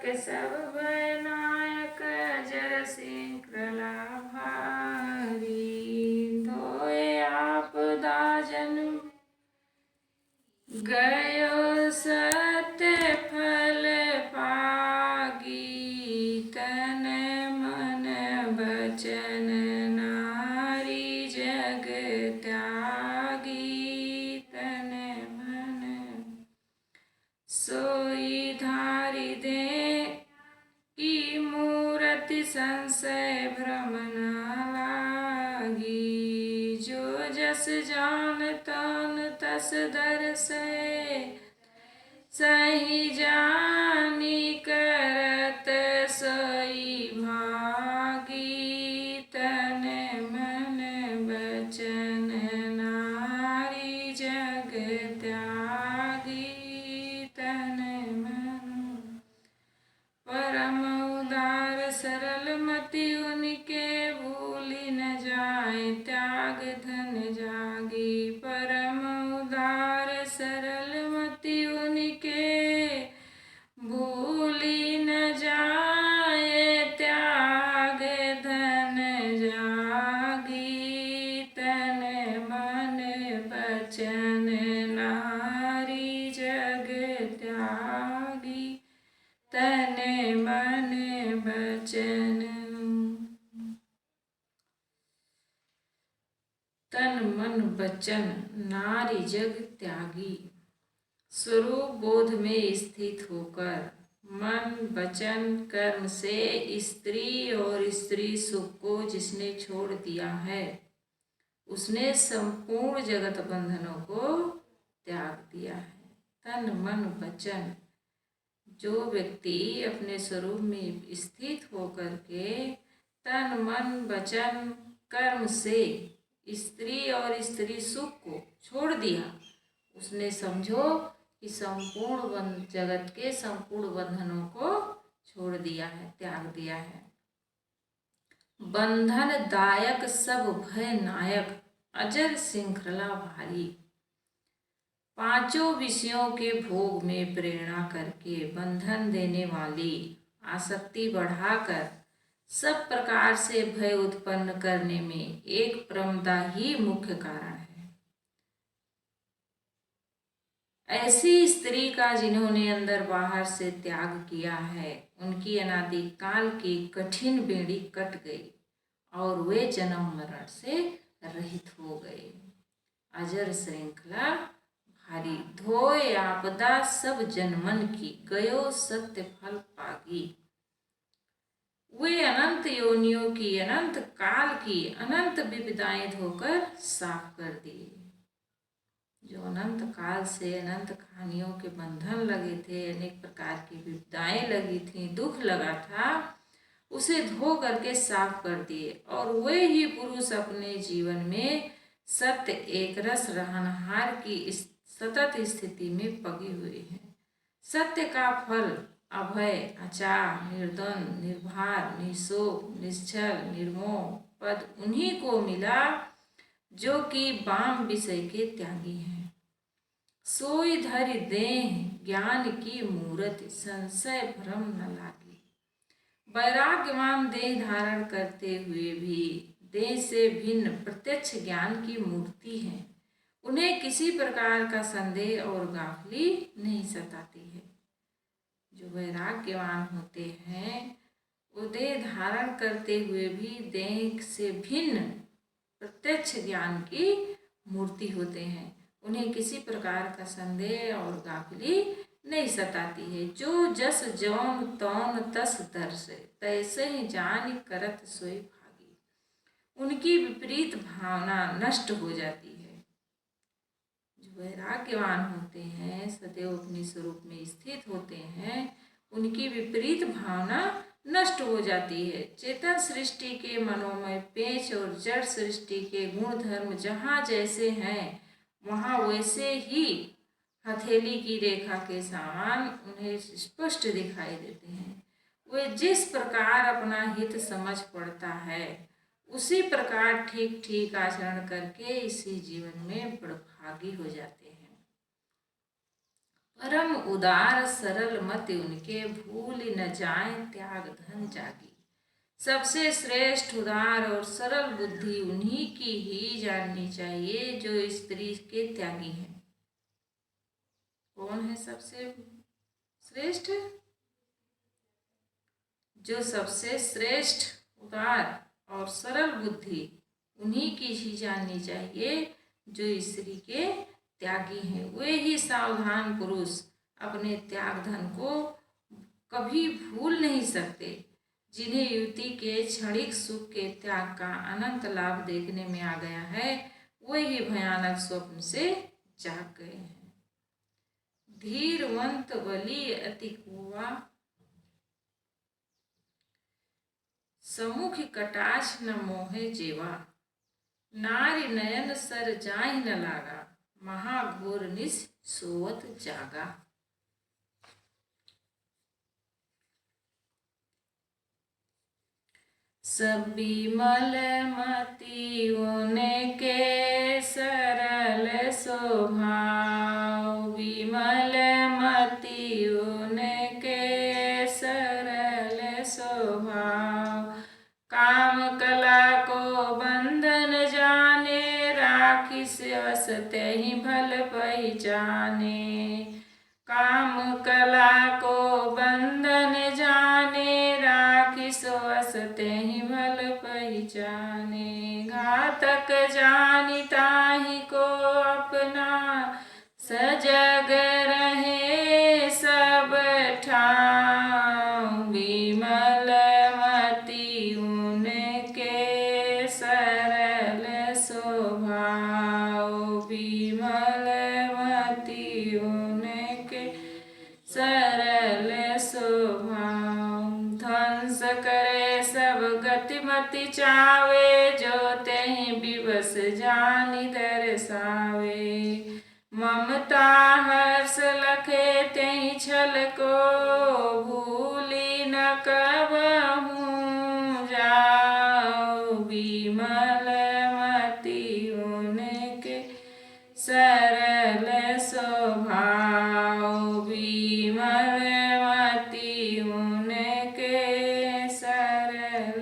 सब भय नायक अजर श्रृंखला भारी। धोए आपदा जन्म गयो सत्य फल पागी। तन मन बचन नारी जग त्यागी। तन मन सोई धारि दे की मूरति संशय भ्रम न लागी। जो जस जान तन तस दर्शय सही जानी करत सोई भागी। तन मन बचन नारी जग त्यागी। तन मन परम उदार सरल मति उनके भूली न जाए त्याग धन जागी। परम उदार सरल मति उनके भूली न जाए त्याग धन जागी। तन मन बचन नारी जग त्यागी। तन मन बचन तन मन बचन नारी जग त्यागी। स्वरूप बोध में स्थित होकर मन वचन कर्म से स्त्री और स्त्री सुख को जिसने छोड़ दिया है उसने संपूर्ण जगत बंधनों को त्याग दिया है। तन मन वचन जो व्यक्ति अपने स्वरूप में स्थित होकर के तन मन वचन कर्म से स्त्री और स्त्री सुख को छोड़ दिया उसने समझो कि संपूर्ण जगत के संपूर्ण बंधनों को छोड़ दिया है त्याग दिया है। बंधन दायक सब भय नायक अजर श्रृंखला भारी। पांचों विषयों के भोग में प्रेरणा करके बंधन देने वाली आसक्ति बढ़ाकर सब प्रकार से भय उत्पन्न करने में एक प्रमदा ही मुख्य कारण है। ऐसी स्त्री का जिन्होंने अंदर बाहर से त्याग किया है उनकी अनादि काल की कठिन बेड़ी कट गई और वे जन्म मरण से रहित हो गए। अजर श्रृंखला भारी। धोए आपदा सब जनमन की गयो सत्य फल पागी। वे अनंत योनियों की अनंत काल की अनंत विपदाएं धोकर साफ कर दिए। जो अनंत काल से अनंत कहानियों के बंधन लगे थे अनेक प्रकार की विपदाएं लगी थी दुख लगा था उसे धो करके साफ कर दिए और वे ही पुरुष अपने जीवन में सत्य एक रस रहनहार की सतत स्थिति में पगे हुए हैं। सत्य का फल अभय अचार निर्द्वंद निर्भार निशोक निश्चल निर्मोह पद उन्हीं को मिला जो कि वाम विषय के त्यागी हैं। सोई धरि देह ज्ञान की मूर्ति संशय भ्रम न लागी। वैराग्यवान देह धारण करते हुए भी देह से भिन्न प्रत्यक्ष ज्ञान की मूर्ति है। उन्हें किसी प्रकार का संदेह और गाफिली नहीं सताती है। जो वैराग्यवान होते हैं वो देह धारण करते हुए भी देह से भिन्न प्रत्यक्ष ज्ञान की मूर्ति होते हैं। उन्हें किसी प्रकार का संदेह और गाफिली नहीं सताती है। जो जस जौन तौन तस दर्श तैसे ही जान करत सोई भागी। उनकी विपरीत भावना नष्ट हो जाती है। जो वैराग्यवान होते हैं सदैव अपने स्वरूप में स्थित होते हैं उनकी विपरीत भावना नष्ट हो जाती है। चेतन सृष्टि के मनोमय पेच और जड़ सृष्टि के गुण धर्म जहाँ जैसे हैं वहाँ वैसे ही हथेली की रेखा के समान उन्हें स्पष्ट दिखाई देते हैं। वे जिस प्रकार अपना हित समझ पड़ता है उसी प्रकार ठीक ठीक आचरण करके इसी जीवन में बड़भागी हो जाते हैं। परम उदार सरल मति उनके, भूल न जाए त्याग धन जागी। सबसे श्रेष्ठ उदार और सरल बुद्धि उन्हीं की ही जाननी चाहिए जो स्त्री के त्यागी हैं। कौन है सबसे श्रेष्ठ? जो सबसे श्रेष्ठ उदार और सरल बुद्धि उन्हीं की ही जाननी चाहिए जो स्त्री के त्यागी हैं। वे ही सावधान पुरुष अपने त्याग धन को कभी भूल नहीं सकते, जिन्हें युवती के क्षणिक सुख के त्याग का अनंत लाभ देखने में आ गया है, वही भयानक स्वप्न से जाग गए हैं। धीरवंत बलि अति कुआ, सम्मुख कटाक्ष न मोहे जेवा। नारी नयन सर जाहि न लागा, महाघोर निश सोवत जागा। सब विमल मति उनके, सरल स्वभाव। विमल मति उनके, सरल स्वभाव। काम कला को बंधन जाने, राखी वश तेहि भल पहचाने। काम कला को बंधन जाने, राखी वश तेहि भल पहचाने। घातक जानि ताहि को अपना, सजग रहे सब ठाव। विमल मति उनके, सरल स्वभाव। विमल मति उनके, सरल स्वभाव। ध्वंस करे सब गति मति चावे, जो तेहि विवश जानि दर्शावे। ममता हर्ष लखे तेहि छल को, भूली न कबहु जाओ। विमल मति उनके, सरल स्वभाव। विमल मति उनके, सरल।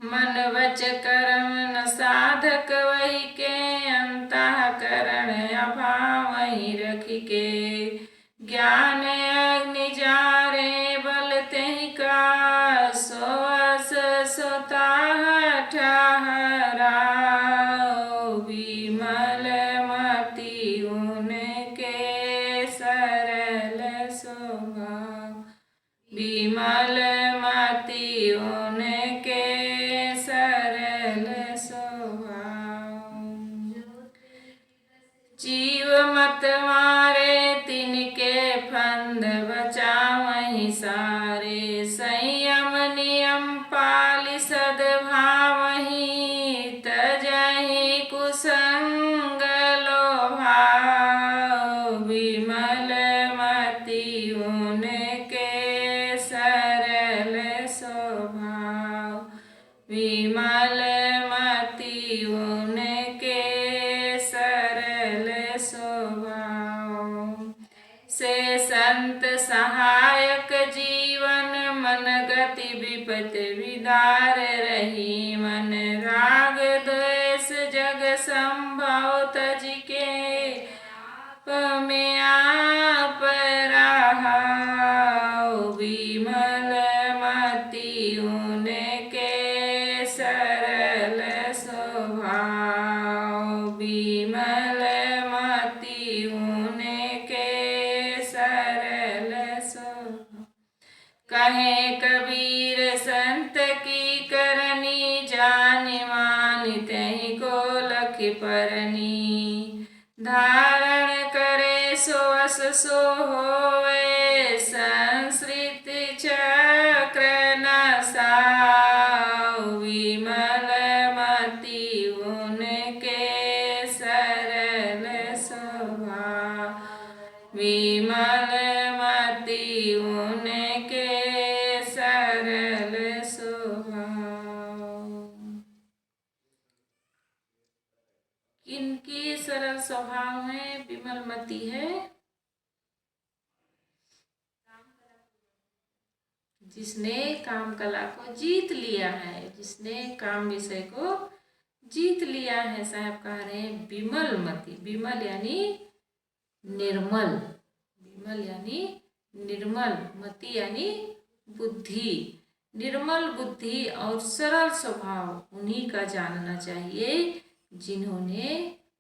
मन वच कर्म न साधक वही के, अंतःकरण अभावहि रखि के। ज्ञान अग्नि जारे बल तेहि का, सोअस सोताह ठहराओ। विमल मति उनके, सरल स्वभाव। विमल मति उनके, सरल स्वभाव। जीव मत मारे तिनके फंद, बचावहि सारे। संयम नियम पालि सद्भावहि, तजहि कुसंग लोभाव। विमल मति उनके, सरल स्वभाव। विमल मति उनके, सरल स्वभाव। से संत सहायक जीवन, मन गति विपत विदार रही मन। राग द्वेष जग संभव तज के, में आप रहाओ। विमल मति उनके, सरल स्वभाव। विमल मति उनके, सरल स्वभाव। कहे कबीर संत की करनी, जानि मानि तेहि को लखि परनी। धारण करे सो अस सो होवे, संसृति चक्र न साओ। विमल मति उनके, सरल स्वभाव। विमल मति उनके, सरल स्वभाव। किनकी सरल स्वभाव है, विमल मति है? जिसने काम कला को जीत लिया है, जिसने काम विषय को जीत लिया है। साहब कह रहे हैं विमल मति, विमल यानी निर्मल, विमल यानी निर्मल, मति यानी बुद्धि, निर्मल बुद्धि और सरल स्वभाव उन्हीं का जानना चाहिए जिन्होंने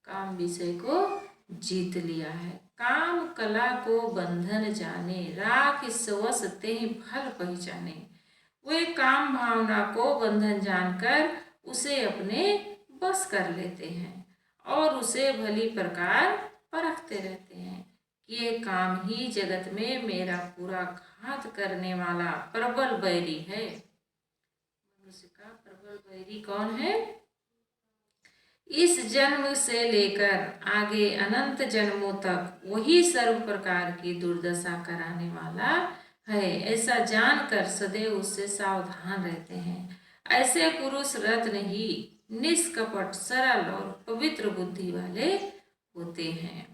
काम विषय को जीत लिया है। काम कला को बंधन जाने, राख सवस तेहि फल पहचाने। वे काम भावना को बंधन जानकर उसे अपने बस कर लेते हैं और उसे भली प्रकार परखते रहते हैं कि ये काम ही जगत में मेरा पूरा घात करने वाला प्रबल बैरी है। मनुष्य का प्रबल बैरी कौन है? इस जन्म से लेकर आगे अनंत जन्मों तक वही सर्व प्रकार की दुर्दशा कराने वाला है। ऐसा जानकर सदैव उससे सावधान रहते हैं। ऐसे पुरुष रत्न ही निष्कपट, सरल और पवित्र बुद्धि वाले होते हैं।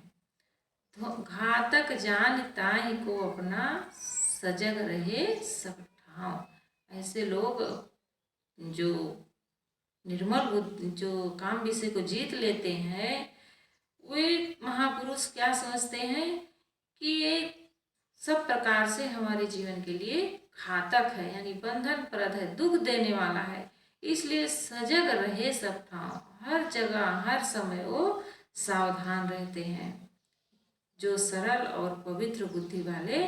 तो घातक जान ताहि को अपना, सजग रहे सब ठाव। ऐसे लोग जो निर्मल बुद्धि, जो काम विषय को जीत लेते हैं, वे महापुरुष क्या समझते हैं कि ये सब प्रकार से हमारे जीवन के लिए घातक है, यानी बंधनप्रद है, दुख देने वाला है। इसलिए सजग रहे सब ठाव, हर जगह हर समय वो सावधान रहते हैं। जो सरल और पवित्र बुद्धि वाले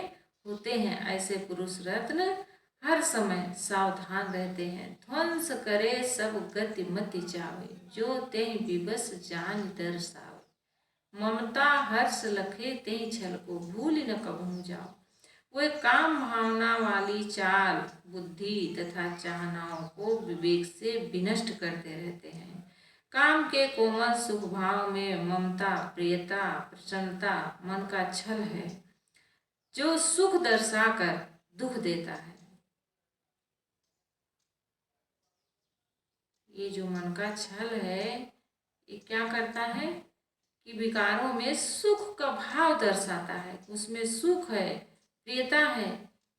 होते हैं, ऐसे पुरुष रत्न हर समय सावधान रहते हैं। ध्वंस करे सब गति मति चावे, जो तेहि विबस जान दर्शावे। ममता हर्ष लखे तेहि छल को, भूल न कबहु जाओ। वे काम भावना वाली चाल, बुद्धि तथा चाहनाओं को विवेक से विनष्ट करते रहते हैं। काम के कोमल सुख भाव में ममता, प्रियता, प्रसन्नता मन का छल है, जो सुख दर्शाकर दुख देता है। ये जो मन का छल है, ये क्या करता है कि विकारों में सुख का भाव दर्शाता है, उसमें सुख है, प्रियता है,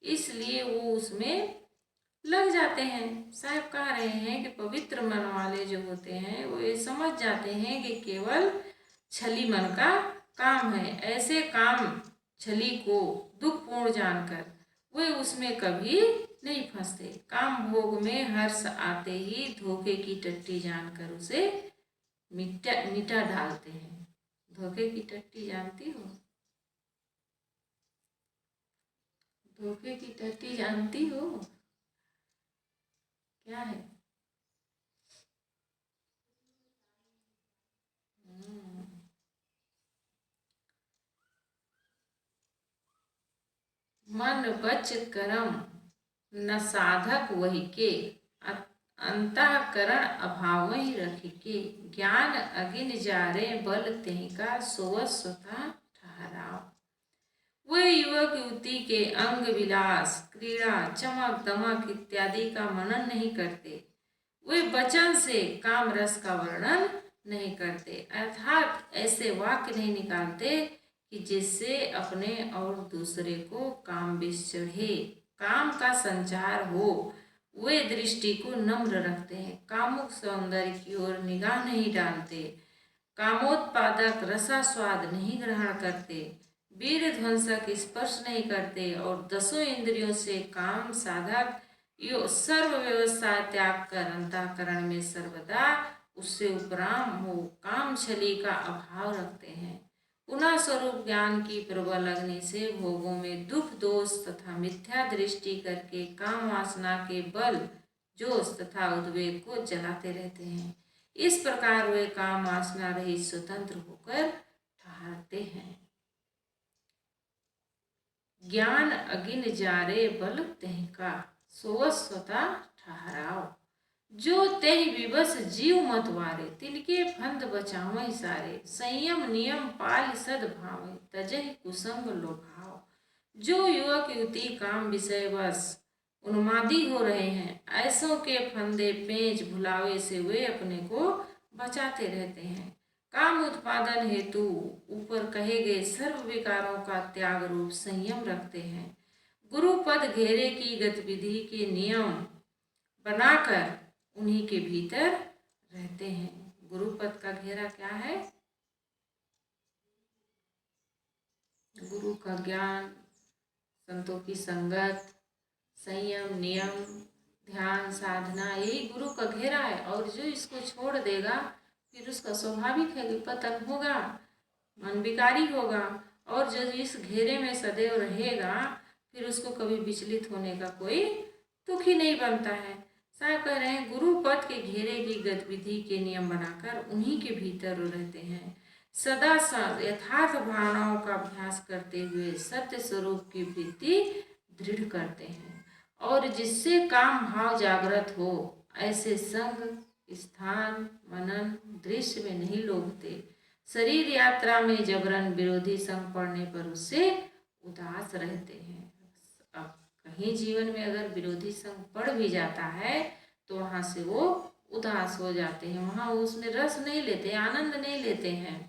इसलिए वो उसमें लग जाते हैं। साहब कह रहे हैं कि पवित्र मन वाले जो होते हैं वो ये समझ जाते हैं कि केवल छली मन का काम है। ऐसे काम छली को दुखपूर्ण जानकर वे उसमें कभी नहीं फंसते। काम भोग में हर्ष आते ही धोखे की टट्टी जानकर उसे मिटा डालते हैं। धोखे की टट्टी जानती हो? धोखे की टट्टी जानती हो क्या है? मन बच करम न साधक वही के, अंतःकरण अभाव ही रखी के। ज्ञान अगिन जारे बल तेहि का, सोवस स्वतः ठहराव। वे युवक युवती के अंग विलास, क्रीड़ा, चमक दमक इत्यादि का मनन नहीं करते। वे वचन से काम रस का वर्णन नहीं करते, अर्थात ऐसे वाक्य नहीं निकालते कि जिससे अपने और दूसरे को काम विष चढ़े, काम का संचार हो। वे दृष्टि को नम्र रखते हैं, कामुक सौंदर्य की ओर निगाह नहीं डालते, कामोत्पादक रसास्वाद नहीं ग्रहण करते, वीर ध्वंसक स्पर्श नहीं करते और दसों इंद्रियों से काम साधक यो सर्व व्यवस्था त्याग कर अंतःकरण में सर्वदा उससे उपराम हो काम छली का अभाव रखते हैं। पुनः स्वरूप ज्ञान की प्रबल अग्नि से भोगों में दुख दोष तथा मिथ्या दृष्टि करके काम वासना के बल जोश तथा उद्वेग को जलाते रहते हैं। इस प्रकार वे काम वासना रहित स्वतंत्र होकर ठहरते हैं। ज्ञान अगिन जारे बल तेहि का, सोवस स्वतः ठहराव। जो तेहि विवश जीव मत वारे, तिनके फंद बचावहि सारे। संयम नियम पाल सद भावे, तजहि कुसंग लोभाव। जो युवक युवती काम विषय वश उन्मादी हो रहे हैं, ऐसों के फंदे पेंच भुलावे से वे अपने को बचाते रहते हैं। काम उत्पादन हेतु ऊपर कहे गए सर्व विकारों का त्याग रूप संयम रखते हैं। गुरुपद घेरे की गतिविधि के नियम बनाकर उन्हीं के भीतर रहते हैं। गुरुपद का घेरा क्या है? गुरु का ज्ञान, संतों की संगत, संयम, नियम, ध्यान, साधना, यही गुरु का घेरा है। और जो इसको छोड़ देगा फिर उसका स्वाभाविक है कि पतन होगा, मन विकारी होगा। और जो इस घेरे में सदैव रहेगा फिर उसको कभी विचलित होने का कोई तुक ही नहीं बनता है। साहब कह रहे हैं गुरु पद के घेरे की गतिविधि के नियम बनाकर उन्हीं के भीतर वो रहते हैं। सदा यथार्थ भावनाओं का अभ्यास करते हुए सत्य स्वरूप की वृत्ति दृढ़ करते हैं और जिससे काम भाव जागृत हो ऐसे संग, स्थान, मनन, दृश्य में नहीं लोभते। शरीर यात्रा में जबरन विरोधी संग पड़ने पर उससे उदास रहते हैं। अब कहीं जीवन में अगर विरोधी संग पड़ भी जाता है तो वहाँ से वो उदास हो जाते हैं, वहाँ उसमें रस नहीं लेते, आनंद नहीं लेते हैं।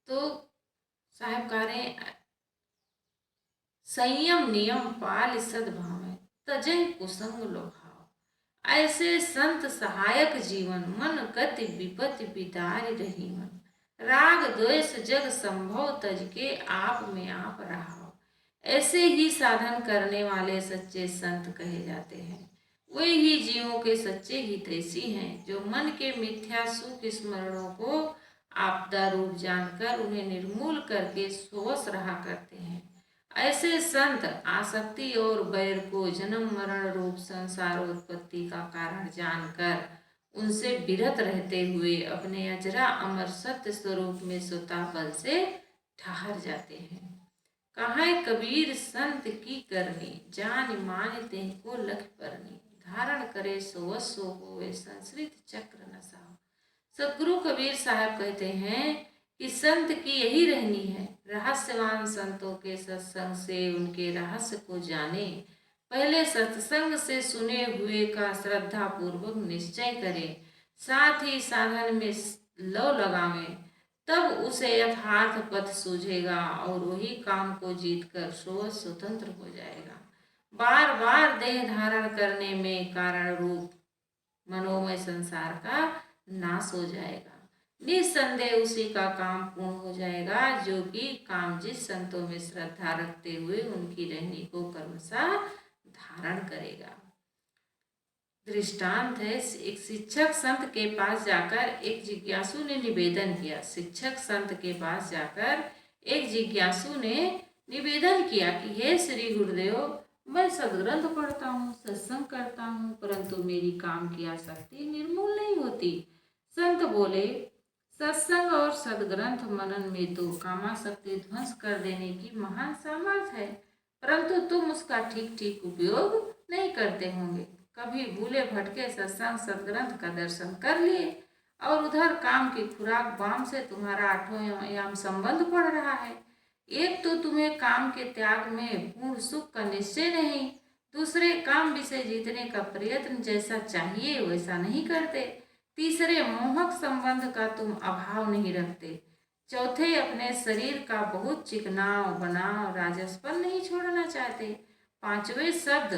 तो साहब कह रहे हैं संयम नियम पाल सद्भाव है तजय कुसंग लोभाव। ऐसे संत सहायक जीवन मन गति विपत्ति बिदारी रही मन। राग द्वेष जग संभव तज के आप में आप रहाओ। ऐसे ही साधन करने वाले सच्चे संत कहे जाते हैं। वे ही जीवों के सच्चे हितैषी हैं जो मन के मिथ्या सुख स्मरणों को आपदा रूप जानकर उन्हें निर्मूल करके स्वश रहा करते हैं। ऐसे संत आसक्ति और बैर को जन्म मरण रूप संसारोत्पत्ति का कारण जानकर उनसे विरत रहते हुए अपने अजरा अमर सत्य स्वरूप में स्वतः बल से ठहर जाते हैं। कहाँ कबीर संत की करनी जान मानते को लख परनी। धारण करे सो होवे संस्कृत चक्र नसाओ। सदगुरु कबीर साहब कहते हैं कि संत की यही रहनी है, रहस्यवान संतों के सत्संग से उनके रहस्य को जाने। पहले सत्संग से सुने हुए का श्रद्धा पूर्वक निश्चय करें, साथ ही साधन में लौ लगावें, तब उसे यथार्थ पथ सूझेगा और वही काम को जीतकर स्वतंत्र हो जाएगा। बार बार देह धारण करने में कारण रूप मनोमय संसार का नाश हो जाएगा। निसंदेह उसी का काम पूर्ण हो जाएगा जो कि काम जिस संतों में श्रद्धा रखते हुए उनकी रहनी को कर्मशः धारण करेगा। दृष्टांत है, एक शिक्षक संत के पास जाकर एक जिज्ञासु ने निवेदन किया। शिक्षक संत के पास जाकर एक जिज्ञासु ने निवेदन किया कि हे श्री गुरुदेव, मैं सदग्रंथ पढ़ता हूँ, सत्संग करता हूँ, परंतु मेरी काम की आसक्ति निर्मूल नहीं होती। संत बोले, सत्संग और सदग्रंथ मनन में तो कामासक्ति ध्वंस कर देने की महान सामर्थ्य है, परंतु तुम उसका ठीक ठीक उपयोग नहीं करते होंगे। कभी भूले भटके सत्संग सदग्रंथ का दर्शन कर लिए और उधर काम की खुराक बाम से तुम्हारा 8वां याम संबंध पड़ रहा है। एक तो तुम्हें काम के त्याग में पूर्ण सुख का निश्चय नहीं, दूसरे काम विषय जीतने का प्रयत्न जैसा चाहिए वैसा नहीं करते, तीसरे मोहक संबंध का तुम अभाव नहीं रखते, चौथे अपने शरीर का बहुत चिकनाव बनाव राजसपन नहीं छोड़ना चाहते, पांचवे शब्द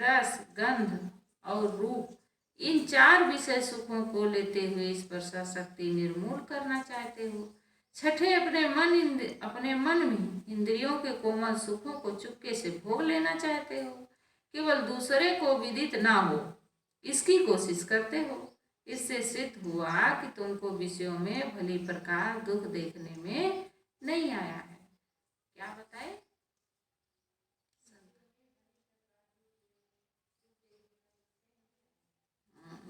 रस गंध और रूप इन 4 विषय सुखों को लेते हुए स्पर्शा शक्ति निर्मूल करना चाहते हो, छठे अपने मन में इंद्रियों के कोमल सुखों को चुपके से भोग लेना चाहते हो, केवल दूसरे को विदित ना हो इसकी कोशिश करते हो। इससे सिद्ध हुआ कि तुमको विषयों में भली प्रकार दुख देखने में नहीं आया है। क्या बताए?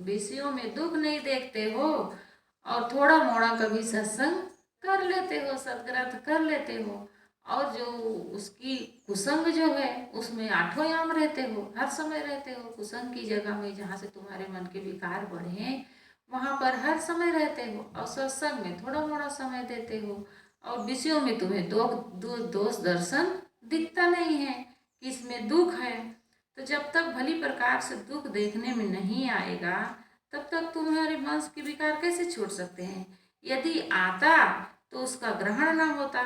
विषयों में दुख नहीं देखते हो और थोड़ा मोड़ा कभी सत्संग कर लेते हो, सदग्रंथ कर लेते हो, और जो उसकी कुसंग जो है उसमें 8वां याम रहते हो, हर समय रहते हो। कुसंग की जगह में जहाँ से तुम्हारे मन के विकार बढ़े वहाँ पर हर समय रहते हो, और सत्संग में थोड़ा मोड़ा समय देते हो, और विषयों में तुम्हें दोष दर्शन दिखता नहीं है कि इसमें दुख है। तो जब तक भली प्रकार से दुख देखने में नहीं आएगा तब तक तुम्हारे मन के विकार कैसे छोड़ सकते हैं? यदि आता तो उसका ग्रहण न होता,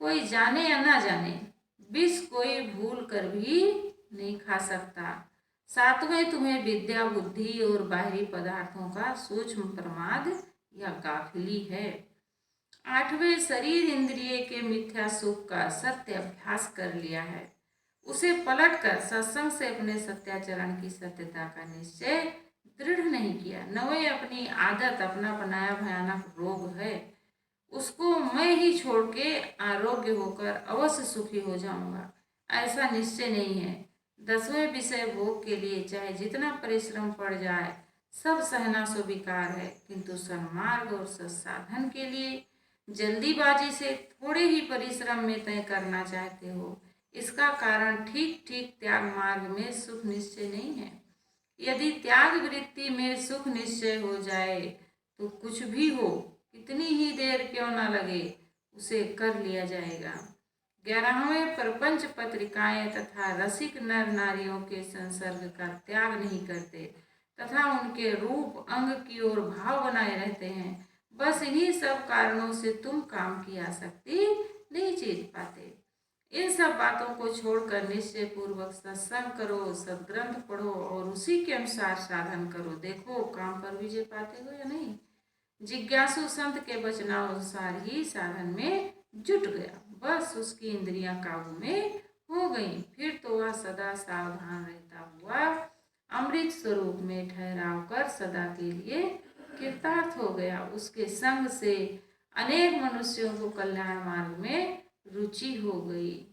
कोई जाने या ना जाने, विष कोई भूल कर भी नहीं खा सकता। सातवें, तुम्हें विद्या बुद्धि और बाहरी पदार्थों का सूक्ष्म प्रमाद या गाफिली है। आठवें, शरीर इंद्रिय के मिथ्या सुख का सत्य अभ्यास कर लिया है, उसे पलटकर सत्संग से अपने सत्याचरण की सत्यता का निश्चय दृढ़ नहीं किया। नवे, अपनी आदत अपना बनाया भयानक रोग है, उसको मैं ही छोड़ के आरोग्य होकर अवश्य सुखी हो जाऊंगा, ऐसा निश्चय नहीं है। दसवें, विषय भोग के लिए चाहे जितना परिश्रम पड़ जाए सब सहना स्वीकार है, किंतु सन्मार्ग और सत्साधन के लिए जल्दीबाजी से थोड़े ही परिश्रम में तय करना चाहते हो। इसका कारण ठीक ठीक त्याग मार्ग में सुख निश्चय नहीं है। यदि त्याग वृत्ति में सुख निश्चय हो जाए तो कुछ भी हो, कितनी ही देर क्यों न लगे, उसे कर लिया जाएगा। 11वें, प्रपंच पत्रिकाएं तथा रसिक नर नारियों के संसर्ग का त्याग नहीं करते तथा उनके रूप अंग की ओर भाव बनाए रहते हैं। बस इन्हीं सब कारणों से तुम काम की आसक्ति नहीं जीत पाते। इन सब बातों को छोड़कर निश्चय पूर्वक सत्संग करो, सदग्रंथ पढ़ो और उसी के अनुसार साधन करो। देखो काम पर विजय पाते हो या नहीं। जिज्ञासु संत के वचनानुसार ही साधन में जुट गया, बस उसकी इंद्रियां काबू में हो गईं। फिर तो वह सदा सावधान रहता हुआ अमृत स्वरूप में ठहराव कर सदा के लिए कृतार्थ हो गया। उसके संग से अनेक मनुष्यों को कल्याण मार्ग में रुचि हो गई।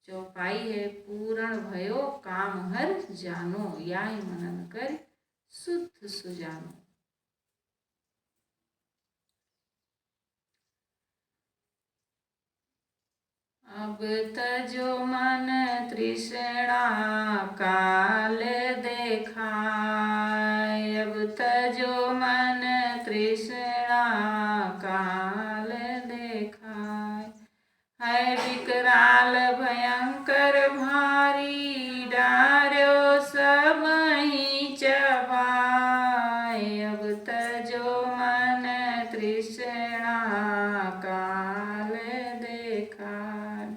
चौपाई है, पूर्ण भयो काम हर जानो, याय मनन कर शुद्ध सुजानो। अब तजो मन तृष्णा काल देखाय, अब तजो मन तृष्णा काल देखाय। है विकराल भयंकर भारी, डार्यो सब ही चबाय। अब तजो मन तृष्णा काल देखाय।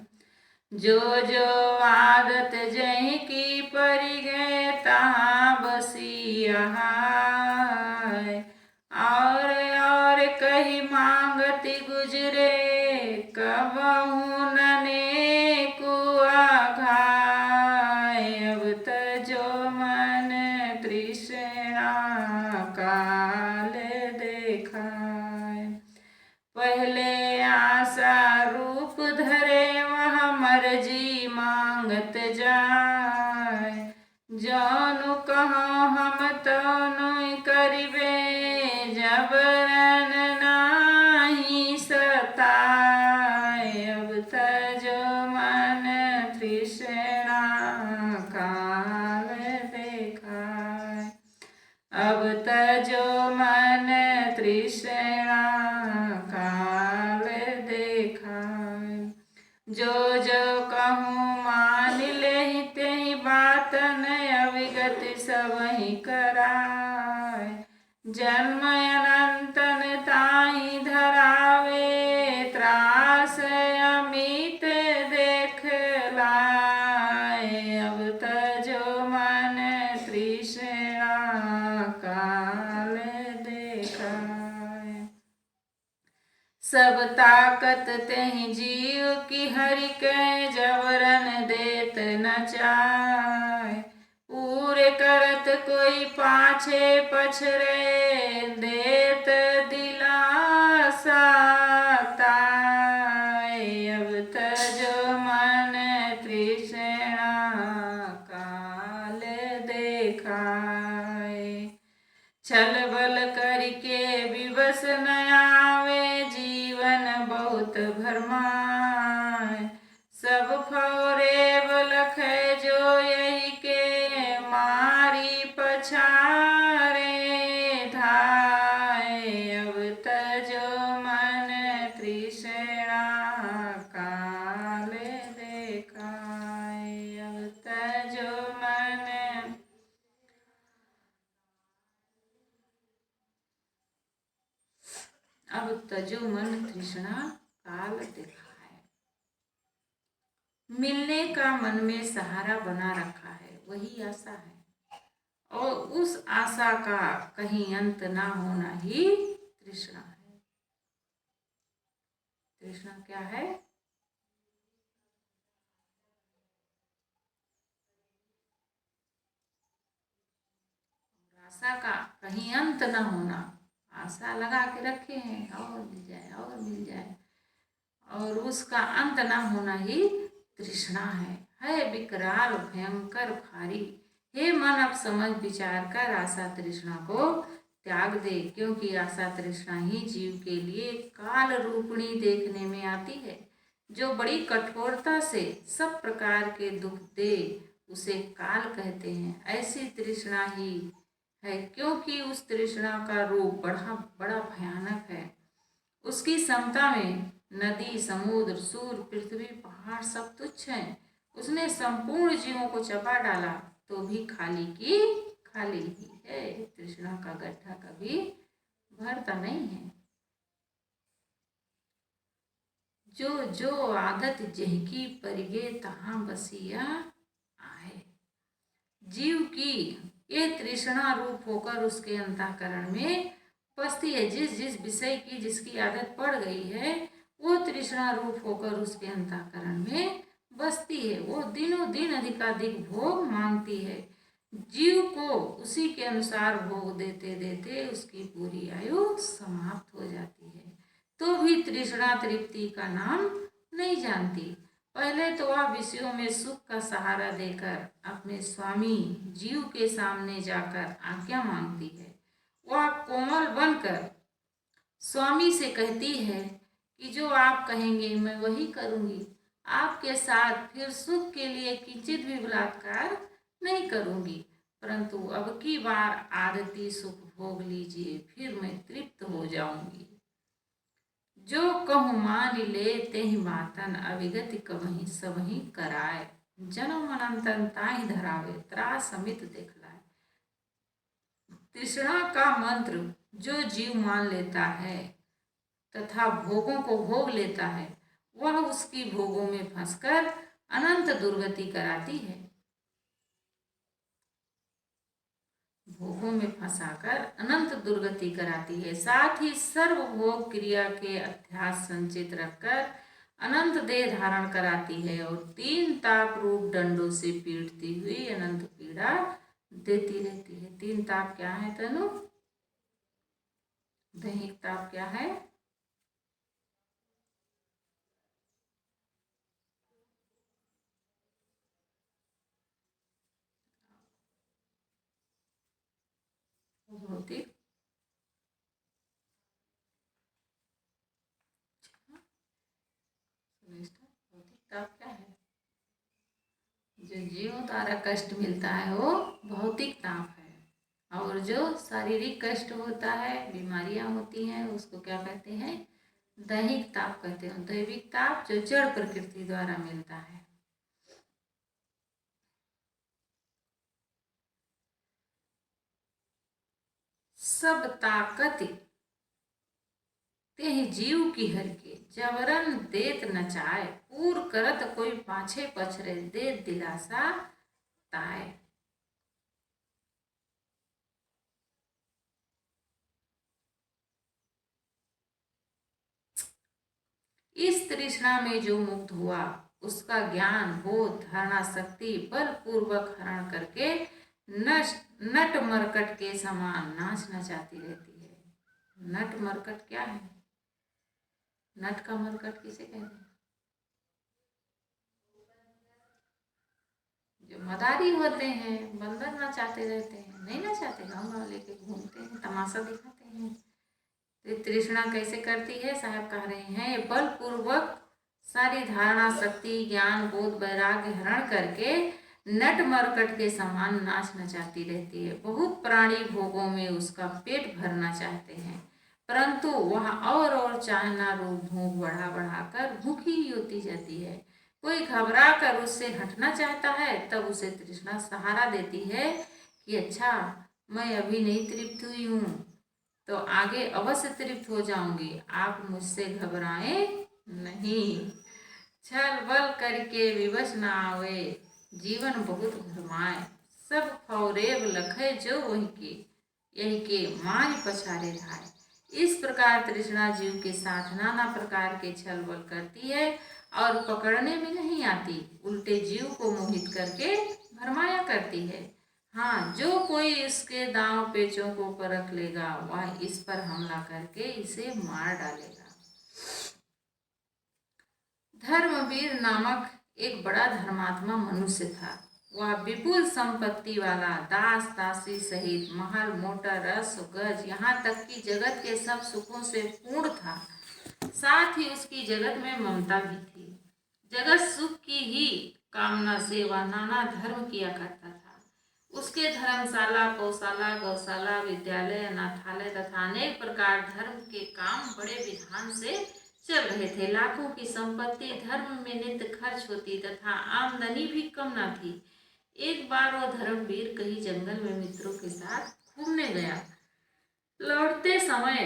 जो जो आदत जहीं की परि गए तहाँ बसी आहाय। और कही मांगती गुजरे, कबहू नने कुआ घाय। अब तजो मन तृष्णा काल देखाय। पहले आशा रूप धरे वह मर्जी मांगत जाय। जौनु कहो हम तौनु करिबे, जबरन नाही सताय। अब तजो मन तृष्णा काल देखाय। अब तजो मन तृष्णा काल देखाय। जो जो कहूँ मान लेहि तेहि बातन, अविगत सबहि कराय। जन्म अनंतन ताहि धरावे, त्रास अमित देख लाय। अब तजो मन तृष्णा काल देखाय। सब ताकत तेहि जीव की हरि के, जबरन देत न चाय। पूरे करत कोई पाछे पछरे, देत दिलासा ताय। अब तजो मन तृष्णा काल देखाय। छल बल करके विवश न आवे, जीवन बहुत भरमाय। सब फौरेब लखै जो यही के, मारी पछारे धाय। अब तजो मन तृष्णा काल देखाय। अब तजो मन अब तजो मन तृष्णा काल देखाय। मिलने का मन में सहारा बना रखा है, वही आशा है। और उस आशा का कहीं अंत ना होना ही तृष्णा है। तृष्णा क्या है? आशा का कहीं अंत ना होना। आशा लगा के रखे हैं और मिल जाए और मिल जाए, और उसका अंत ना होना ही तृष्णा है विकराल भयंकर भारी। हे मन, अब समझ विचार कर आशा तृष्णा को त्याग दे, क्योंकि आशा तृष्णा ही जीव के लिए काल रूपणी देखने में आती है। जो बड़ी कठोरता से सब प्रकार के दुख दे, उसे काल कहते हैं। ऐसी तृष्णा ही है, क्योंकि उस तृष्णा का रूप बड़ा बड़ा भयानक है। उसकी समता में नदी, समुद्र, सूर्य, पृथ्वी, पहाड़ सब तुच्छ हैं। उसने संपूर्ण जीवों को चबा डाला तो भी खाली की खाली ही है। तृष्णा का गड्ढा कभी भरता नहीं है। जो जो आदत जहकी परिगे तहाँ बसिया आए। जीव की ये तृष्णा रूप होकर उसके अंतःकरण में बसती है। जिस जिस विषय की जिसकी आदत पड़ गई है, वो तृष्णा रूप होकर उसके अंतःकरण में बसती है। वो दिनों दिन अधिकाधिक भोग मांगती है। जीव को उसी के अनुसार भोग देते देते उसकी पूरी आयु समाप्त हो जाती है, तो भी तृष्णा तृप्ति का नाम नहीं जानती। पहले तो वह विषयों में सुख का सहारा देकर अपने स्वामी जीव के सामने जाकर आज्ञा मांगती है। वह कोमल बनकर स्वामी से कहती है कि जो आप कहेंगे मैं वही करूंगी। आपके साथ फिर सुख के लिए किंचित भी बलात्कार नहीं करूंगी, परंतु अब की बार आदती सुख भोग लीजिए, फिर मैं तृप्त हो जाऊंगी। जो कहूँ मान ले तेहि बातन, अविगति कवही सबही कराए। जन्म अनंतन ताहि धरावे, त्रास समित देखलाए। तृष्णा का मंत्र जो जीव मान लेता है तथा भोगों को भोग लेता है, वह उसकी भोगों में फंसकर अनंत दुर्गति कराती है। भोगों में फंसाकर अनंत दुर्गति कराती है। साथ ही सर्वभोग क्रिया के अध्यास संचित रखकर अनंत देह धारण कराती है, और 3 ताप रूप दंडों से पीटती हुई अनंत पीड़ा देती रहती है। 3 ताप क्या है तनु? दैहिक ताप क्या है? भौतिक, भौतिक ताप क्या है? जो जीवों द्वारा कष्ट मिलता है वो भौतिक ताप है, और जो शारीरिक कष्ट होता है, बीमारियां होती हैं, उसको क्या कहते हैं? दैहिक ताप कहते हैं। दैविक ताप जो जड़ प्रकृति द्वारा मिलता है। सब ताकत तेहि जीव की हर के, जबरन देत नचाए। पूर करत कोई पाछे पछरे, दे दिलासा ताए। इस तृष्णा में जो मुक्त हुआ, उसका ज्ञान बोध धारणा शक्ति बलपूर्वक हरण करके नट मरकट के समान नाच नचाती रहती है। नट मरकट क्या है? नट का मरकट किसे कहते हैं? जो मदारी होते हैं, बंदर नचाते रहते हैं, नहीं नचाते, गाँव गाँव लेके घूमते हैं, तमाशा दिखाते हैं। तो तृष्णा कैसे करती है? साहब कह रहे हैं बलपूर्वक सारी धारणा शक्ति ज्ञान बोध वैराग्य हरण करके नट मरकट के समान नाच नचाती रहती है। बहुत प्राणी भोगों में उसका पेट भरना चाहते हैं, परंतु वह और चाहना रूप भूख बढ़ा बढ़ाकर भूखी ही होती जाती है। कोई घबरा कर उससे हटना चाहता है, तब उसे तृष्णा सहारा देती है कि अच्छा, मैं अभी नहीं तृप्त हुई हूँ, तो आगे अवश्य तृप्त हो जाऊंगी, आप मुझसे घबराएं नहीं। छल बल करके विवश न आवे, जीवन बहुत भरमाए, सब फौरेब लखे जो वही के, यही के माय पछारे धाय। इस प्रकार तृष्णा जीव के साथ नाना प्रकार के छल बल करती है और पकड़ने में नहीं आती, उल्टे जीव को मोहित करके भरमाया करती है। हाँ, जो कोई इसके दांव पेचों को परख लेगा वह इस पर हमला करके इसे मार डालेगा। धर्मवीर नामक एक बड़ा धर्मात्मा मनुष्य था। वह विपुल संपत्ति वाला, दास दासी सहित महल मोटर रस गज यहाँ तक कि जगत के सब सुखों से पूर्ण था। साथ ही उसकी जगत में ममता भी थी। जगत सुख की ही कामना से वह नाना धर्म किया करता था। उसके धर्मशाला, गौशाला, गौशाला, विद्यालय, अनाथालय तथा अनेक प्रकार धर्म के काम बड़े विधान से चल रहे थे। लाखों की संपत्ति धर्म में नित्य खर्च होती तथा आमदनी भी कम न थी। एक बार वो धर्मवीर कहीं जंगल में मित्रों के साथ घूमने गया। लौटते समय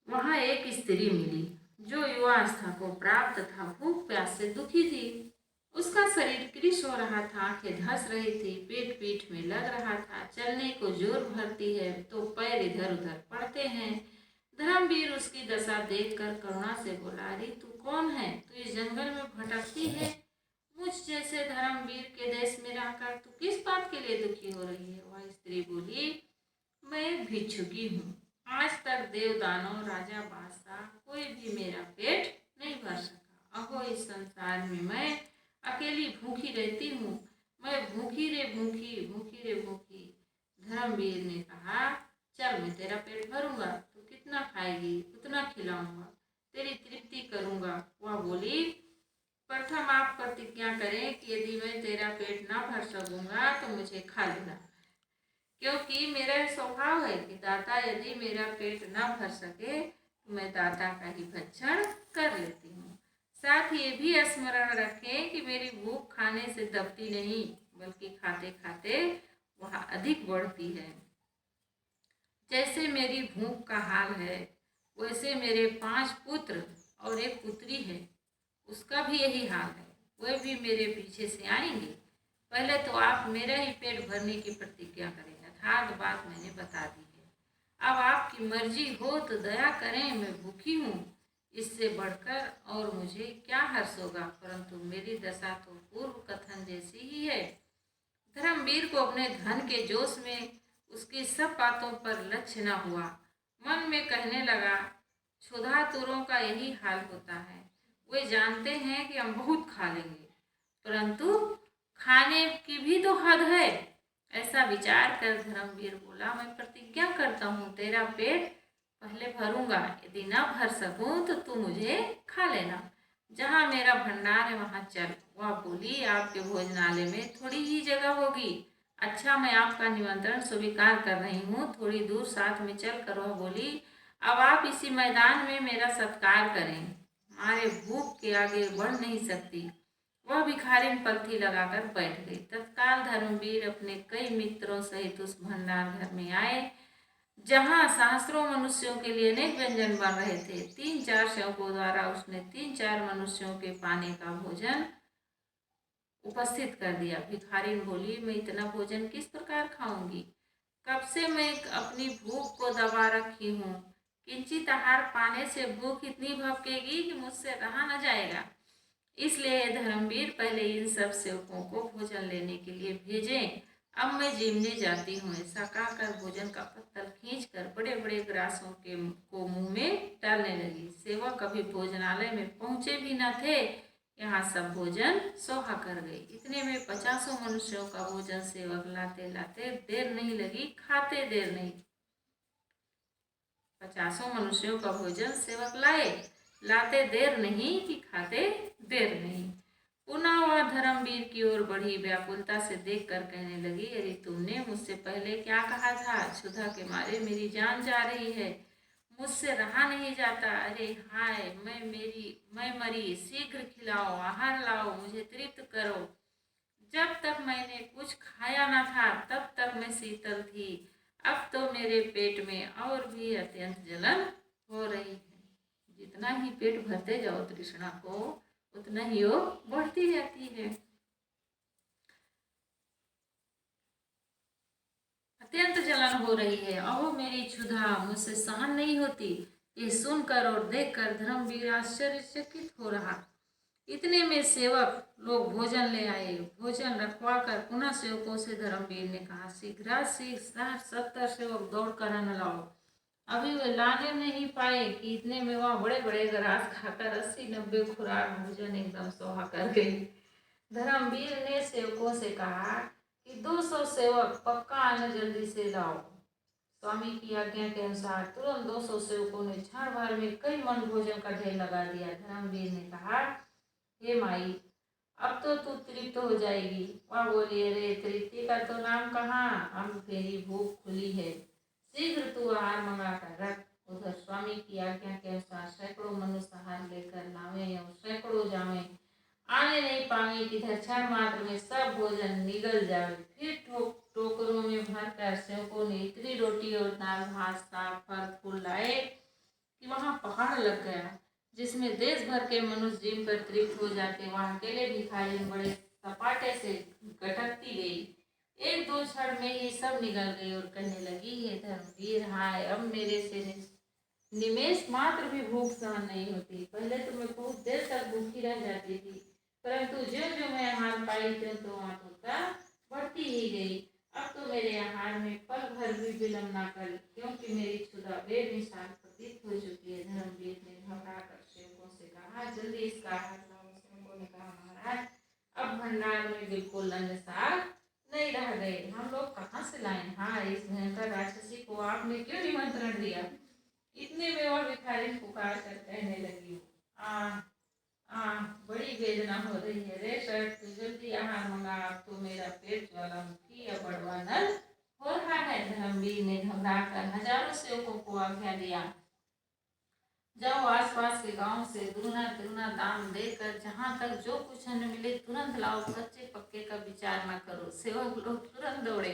वहां एक स्त्री मिली जो युवावस्था को प्राप्त तथा भूख प्यास से दुखी थी। उसका शरीर कृश हो रहा था, आंखें धंस रही थी, पेट पीठ में लग रहा था, चलने को जोर भरती है तो पैर इधर उधर पड़ते हैं। धर्मवीर उसकी दशा देखकर करुणा से बोला, अरे तू कौन है? तू इस जंगल में भटकती है? मुझ जैसे धर्मवीर के देश में रहकर तू किस बात के लिए दुखी हो रही है? वह स्त्री बोली, मैं भिक्षुकी हूँ। आज तक देव दानव राजा बादशाह कोई भी मेरा पेट नहीं भर सका। अहो, इस संसार में मैं अकेली भूखी रहती हूँ। मैं भूखी रे भूखी, भूखी रे भूखी। धर्मवीर ने कहा, चल मैं तेरा पेट भरूंगा, तू कितना खाएगी उतना खिलाऊंगा, तेरी तृप्ति करूंगा। वह बोली, प्रथम आप प्रतिज्ञा करें कि यदि मैं तेरा पेट ना भर सकूंगा तो मुझे खा लेना, क्योंकि मेरा स्वभाव है कि दाता यदि मेरा पेट ना भर सके तो मैं दाता का ही भक्षण कर लेती हूँ। साथ ही ये भी स्मरण रखें कि मेरी भूख खाने से दबती नहीं, बल्कि खाते खाते वह अधिक बढ़ती है। जैसे मेरी भूख का हाल है वैसे मेरे 5 पुत्र और एक पुत्री है, उसका भी यही हाल है। वह भी मेरे पीछे से आएंगे। पहले तो आप मेरा ही पेट भरने की प्रतिज्ञा करें। यथार्थ बात मैंने बता दी है। अब आपकी मर्जी हो तो दया करें, मैं भूखी हूँ, इससे बढ़कर और मुझे क्या हर्ष होगा, परंतु मेरी दशा तो पूर्व कथन जैसी ही है। धर्मवीर को अपने धन के जोश में उसकी सब बातों पर लक्ष्य न हुआ। मन में कहने लगा, क्षुधातुरों का यही हाल होता है। वे जानते हैं कि हम बहुत खा लेंगे, परंतु खाने की भी तो हद है। ऐसा विचार कर धर्मवीर बोला, मैं प्रतिज्ञा करता हूँ तेरा पेट पहले भरूंगा, यदि न भर सकूं तो तू मुझे खा लेना। जहाँ मेरा भंडार है वहाँ चल। वह बोली, आपके भोजनालय में थोड़ी ही जगह होगी। अच्छा, मैं आपका निमंत्रण स्वीकार कर रही हूँ, थोड़ी दूर साथ में चल कर। वह बोली, अब आप इसी मैदान में मेरा सत्कार करें, हमारे भूख के आगे बढ़ नहीं सकती। वह भिखारिन पलथी लगाकर बैठ गई। तत्काल धर्मवीर अपने कई मित्रों सहित उस भंडार घर में आए, जहाँ सहस्रों मनुष्यों के लिए अनेक व्यंजन बन रहे थे। 3-4 सेवकों द्वारा उसने 3-4 मनुष्यों के पाने का भोजन उपस्थित कर दिया। भिखारिन बोली, मैं इतना भोजन किस प्रकार खाऊंगी? कब से मैं अपनी भूख को दबा रखी हूँ। किंचित आहार पाने से भूख इतनी भपकेगी कि मुझसे रहा न जाएगा। इसलिए धर्मवीर पहले इन सब सेवकों को भोजन लेने के लिए भेजें। अब मैं जिमने जाती हूँ। ऐसा कहकर भोजन का पत्तल खींचकर बड़े बड़े ग्रासों के को मुंह में डालने लगी। सेवक अभी भोजनालय में पहुँचे भी न थे, यहाँ सब भोजन सोहा कर गई। इतने में 50 मनुष्यों का भोजन सेवक लाते लाते देर नहीं लगी, खाते देर नहीं। 50 मनुष्यों का भोजन सेवक लाए, लाते देर नहीं कि खाते देर नहीं। पुनः वह धर्मवीर की ओर बढ़ी, व्याकुलता से देखकर कहने लगी, अरे तुमने मुझसे पहले क्या कहा था? क्षुधा के मारे मेरी जान जा रही है, मुझसे रहा नहीं जाता। अरे हाय, मैं मरी, शीघ्र खिलाओ, आहार लाओ, मुझे तृप्त करो। जब तक मैंने कुछ खाया न था तब तक मैं शीतल थी, अब तो मेरे पेट में और भी अत्यंत जलन हो रही है। जितना ही पेट भरते जाओ तृष्णा को, उतना ही वो बढ़ती जाती है। अत्यंत जलन हो रही है, अहो मेरी क्षुधा मुझसे सहन नहीं होती। ये सुनकर और देखकर धर्मवीर आश्चर्यचकित हो रहा। इतने में सेवक लोग भोजन ले आए। भोजन रखवा कर पुनः सेवकों से धर्मवीर ने कहा, शीघ्र 60-70 सेवक दौड़ कर अन्न लाओ। अभी वे लाने नहीं पाए कि इतने में वहाँ बड़े बड़े ग्रास खाकर 80-90 खुराक भोजन एकदम सोहा कर गई। धर्मवीर ने सेवकों से कहा कि 200 सेवक पक्का अन्न जल्दी से लाओ। स्वामी की आज्ञा के अनुसार तुरंत 200 सेवकों ने क्षण भर में कई मन भोजन का ढेर लगा दिया। धर्मवीर ने कहा, हे माई, अब तो तू तृप्त हो जाएगी। वह बोली, अरे तृप्ति का तो नाम कहाँ, अब तेरी भूख खुली है, शीघ्र तू आहार मंगा कर रख। उधर स्वामी की आज्ञा के अनुसार सैकड़ों मनुष्य आहार लेकर लावे और सैकड़ों जावे, आने नहीं पाएंगे कि क्षण मात्र में सब भोजन निगल जावे। फिर टोकरों में भरकर सेवकों ने इतनी रोटी और दाल भात साग फल फूल लाए कि वहां पहाड़ लग गया, जिसमें देश भर के मनुष्य जिम कर तृप्त हो जाते। वहां अकेले भिखारी बड़े सपाटे से गटकती गई। एक दो क्षण में ही सब निगल गई और कहने लगी, हे धर्मवीर, हाय अब मेरे से निमेष मात्र भी भूख सहन नहीं होती। पहले तो मैं बहुत देर तक भूखी रह जाती थी, परंतु ज्यों ज्यों मैं आहार पाई त्यों तो आतुरता बढ़ती ही गई। अब तो मेरे आहार में पल भर भी विलम्ब न कर, क्योंकि मेरी क्षुधा बेमिसाल प्रतीत हो चुकी है। धर्मवीर ने घबरा कर सेवकों से कहा, जल्दी इसका आहार लाओ। सेवकों ने कहा, महाराज, अब भंडार में बिल्कुल अन्न साग नहीं रह गए, हम लोग कहाँ से लाएं। हाँ, इस भयंकर राक्षसी को आपने क्यों निमंत्रण दिया। इतने में वह भिखारी पुकार कर कहने लगी, बड़ी वेदना हो रही है रे सर, तू जल्दी आहार मंगा, अब तो मेरा पेट ज्वालामुखी या बड़वा नल हो रहा है। धर्मवीर ने घबरा कर हजारों सेवकों को आज्ञा दिया, जाओ आसपास के गांव से दुगना तिगुना दाम देकर जहां तक जो कुछ अन्न मिले तुरंत लाओ, कच्चे पक्के का विचार न करो। सेवक लोग तुरंत दौड़े,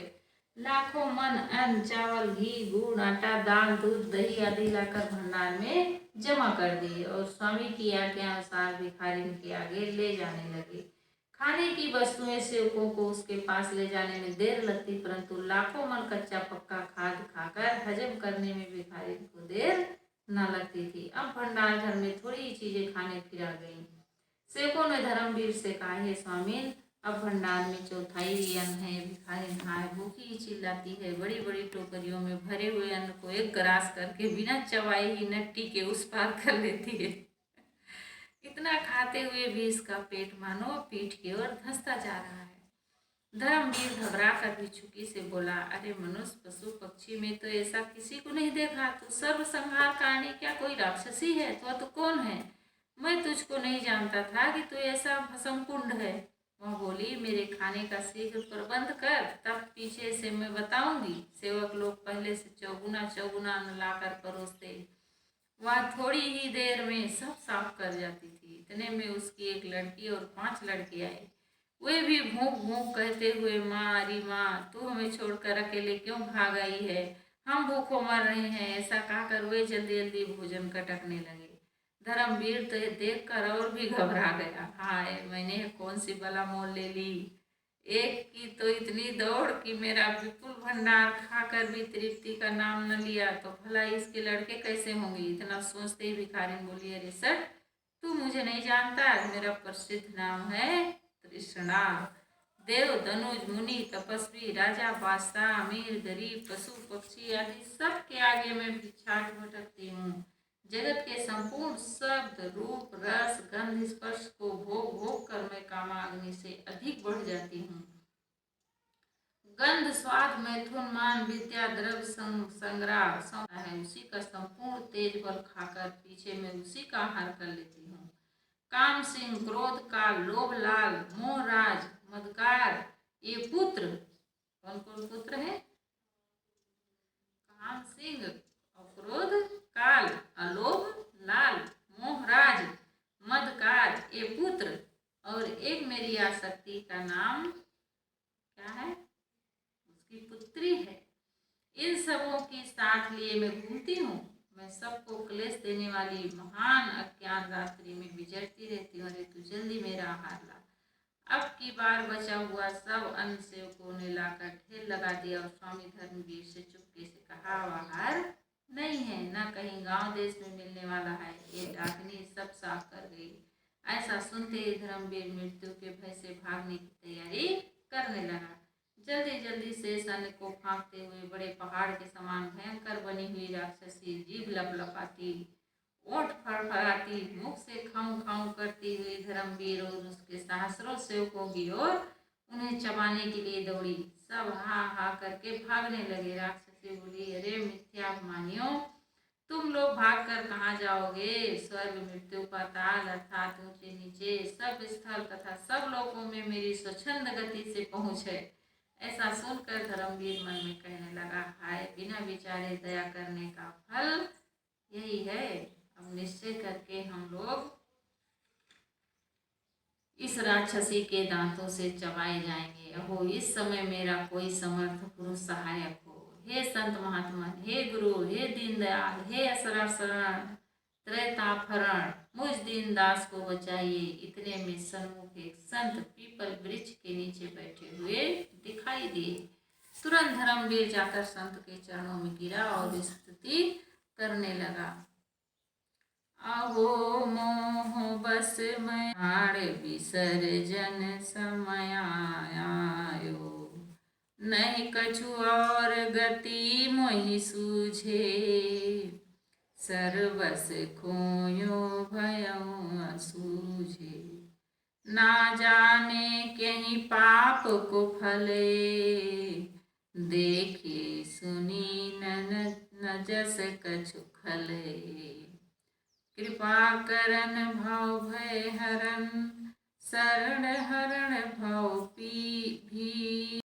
लाखों मन अन्न चावल घी गुड़ आटा दाल दूध दही आदि लाकर भंडार में जमा कर दिए और स्वामी की आज्ञा अनुसार भिखारी के आगे ले जाने लगे। खाने की वस्तुएं सेवकों को उसके पास ले जाने में देर लगती, परंतु लाखों मन कच्चा पक्का खाद खाकर हजम करने में भिखारी को देर न लगती थी। अब भंडार घर में थोड़ी ही चीजें खाने फिरा गई। सेवकों ने धर्मवीर से कहा, हे स्वामी, अब भंडार में चौथाई ही अन्न है। भिखारी नहाए भूखी ही चिल्लाती है, बड़ी बड़ी टोकरियों में भरे हुए अन्न को एक ग्रास करके बिना चबाए ही नट्टी के उस पार कर लेती है। इतना खाते हुए भी इसका पेट मानो पीठ की ओर धंसता जा रहा है। धर्मवीर घबरा कर भिक्षुकी से बोला, अरे मनुष्य पशु पक्षी में तो ऐसा किसी को नहीं देखा, तू सर्व संहार करने क्या कोई राक्षसी है, तो कौन है। मैं तुझको नहीं जानता था कि तू ऐसा भस्म कुंड है। वह बोली, मेरे खाने का शीघ्र प्रबंध कर, तब पीछे से मैं बताऊंगी। सेवक लोग पहले से चौगुना चौगुना अन्न लाकर परोसते, वह थोड़ी ही देर में सब साफ कर जाती थी। इतने में उसकी एक लड़की और 5 लड़के आए। वे भी भूख भूख कहते हुए, माँ, अरे माँ, तू हमें छोड़कर अकेले क्यों भाग आई है, हम भूखों मर रहे हैं। ऐसा कहकर वे जल्दी जल्दी भोजन कटकने लगे। धर्मवीर तो देख कर और भी घबरा गया, हाय मैंने कौन सी बला मोल ले ली। एक की तो इतनी दौड़ कि मेरा विपुल भंडार खाकर भी तृप्ति का नाम न लिया, तो भला इसके लड़के कैसे होंगे। इतना सोचते ही भिखारी बोली, अरे सर, तू मुझे नहीं जानता, मेरा प्रसिद्ध नाम है तृष्णा। देव धनुज मुनि तपस्वी राजा बादशाह अमीर गरीब पशु पक्षी आदि सब के आगे मैं भिक्षाट भटकती हूँ। जगत के संपूर्ण शब्द रूप रस गंध स्पर्श को भोग भोग कर मैं कामाग्नि से अधिक बढ़ जाती हूँ। गंध स्वाद मैथुन मान विद्या द्रव्य संग्रह है, उसी का संपूर्ण तेज बल खाकर पीछे में उसी का आहार कर लेती हूँ। काम सिंह क्रोध का लोभ लाल मोह राज मदकार ये पुत्र, कौन कौन पुत्र है, काम सिंह क्रोध काल अलोभ लाल मोहराज मदकार ये पुत्र और एक मेरी आसक्ति का नाम क्या है, उसकी पुत्री है। इन सबों की साथ लिए मैं घूमती हूँ। मैं सबको क्लेश देने वाली महान अज्ञान रात्रि में विचरती रहती हूँ। अरे तू जल्दी मेरा आहार ला। अब की बार बचा हुआ सब अन्न सेवकों ने लाकर ढेर लगा दिया और स्वामी धर्मवीर से चुपके से कहा, आहार नहीं है, न कहीं गांव देश में मिलने वाला है, ये डाकनी सब साफ कर गई। ऐसा सुनते ही धर्मवीर मृत्यु के भय से भागने की तैयारी करने लगा। जल्दी जल्दी से अन्न को फांकते हुए बड़े पहाड़ के समान भयंकर बनी हुई राक्षसी जीभ लपलपाती, ओठ फड़फड़ाती, मुख से खाऊं खाऊं करती हुई धर्मवीर और उसके सहस्रों सेवकों की ओर उन्हें चबाने के लिए दौड़ी। सब हा हा करके भागने लगे। राक्षसी बोली, अरे मिथ्याभिमानियों, तुम लोग भागकर कहाँ जाओगे? स्वर्ग, मृत्यु, पाताल अर्थात ऊंचे नीचे सब स्थल तथा सब लोकों में मेरी स्वच्छंद गति से पहुँच है। ऐसा सुनकर धर्मवीर मन में कहने लगा, हाय, बिना विचारे दया करने का फल यही है। अब निश्चय करके हम लोग इस राक्षसी के दांतों से चबाए जाएंगे। अहो, इस समय मेरा कोई समर्थ पुरुष सहायक हो। हे संत महात्मा, हे गुरु, हे दीनदयाल, हे असरा शरण त्रैतापहरण, मुझ दीनदास को बचाइए। इतने में सन्मुख एक संत पीपल वृक्ष के नीचे बैठे हुए दिखाई दिए। तुरंत धर्मवीर जाकर संत के चरणों में गिरा और स्तुति करने लगा। अहो मोह बस में आड़ विसर्जन समय आयो, नहीं कछु और गति मोहि सूझे, सर्वस खोयो भयउ असूझे। ना जाने कहीं पाप को फले, देखे सुनी न जस कछु खले। कृपा करन भव भय हरन, शरण हरण भव भी